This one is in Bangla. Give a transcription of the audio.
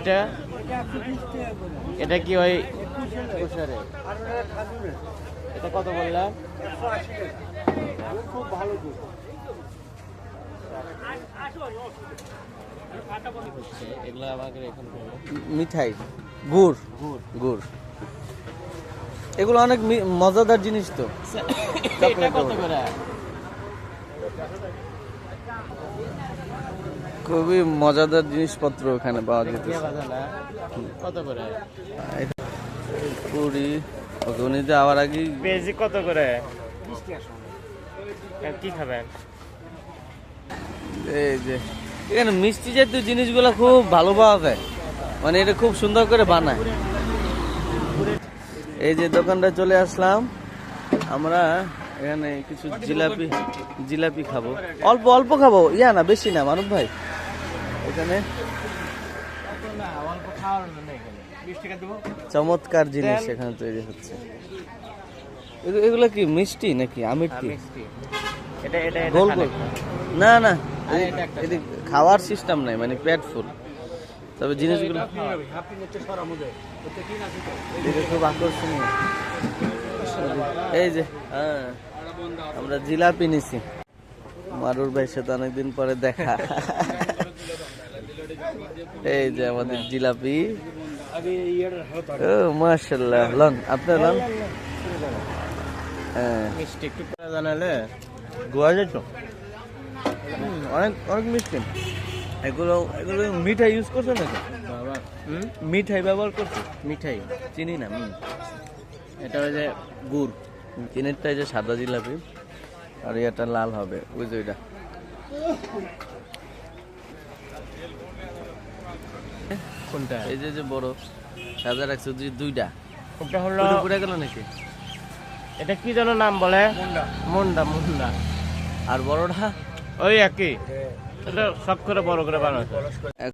এটা এটা কি ওই এটা কত বললাম? খুব ভালো দুধ। এগুলো আমাকে এখন মিঠাই, গুড় গুড় গুড়, এগুলো অনেক মজাদার জিনিস তো। এটা কত করে? খুবই মজাদার জিনিসপত্র এখানে পাওয়া যেতে। কত করে? পুরি ওকে উনি যে আবার আগে পেঁয়াজি কত করে? কি খাবেন? এই যে এখানে মিষ্টি জাতীয় জিনিসগুলো খুব ভালো পাওয়া যায়, মানে এটা খুব সুন্দর করে বানায়। এই যে দোকানটা চলে আসলাম আমরা, এখানে কিছু জিলাপি খাবো, অল্প অল্প খাবো, ইয়া না বেশি না মানব ভাই। এখানে চমৎকার জিনিস এখানে তৈরি হচ্ছে। এগুলো কি মিষ্টি নাকি আমিরটি? এটা এটা গোল গোল? না না, আরে এটা একটা এদিকে খাওয়ার সিস্টেম নাই, মানে পেট ফুল। তবে জিনিসগুলো এটা খুব আকর্ষণীয়। এই যে হ্যাঁ, আমরা জিলাপি নিছি মারুর ভাইয়ের সাথে অনেকদিন পরে দেখা। এই যে আমাদের জিলাপি, ও মাশাআল্লাহ। লন আপনার লন। হ্যাঁ মিষ্টি একটু করে জানালে গোয়া যেত, অনেক অনেক মিষ্টি। এগুলো এগুলো মিঠাই ইউজ করছো নাকি? বাবা মিঠাই ব্যবহার করছো? মিঠাই চিনি না। এটা ওই যে গুড়। চিনিরটা এই যে সাদা জিলাপি, আর এটা লাল হবে ওই যে ওইটা। কোনটা? এই যে যে বড় সাদা রাখছে দুইটা, ওটা হলো পুরো গেল নাকি? এটা কি যেন নাম বলে? মুন্ডা মুন্ডা। আর বড়টা ওই একই, এটা সব করে বড় করে বানাচ্ছে।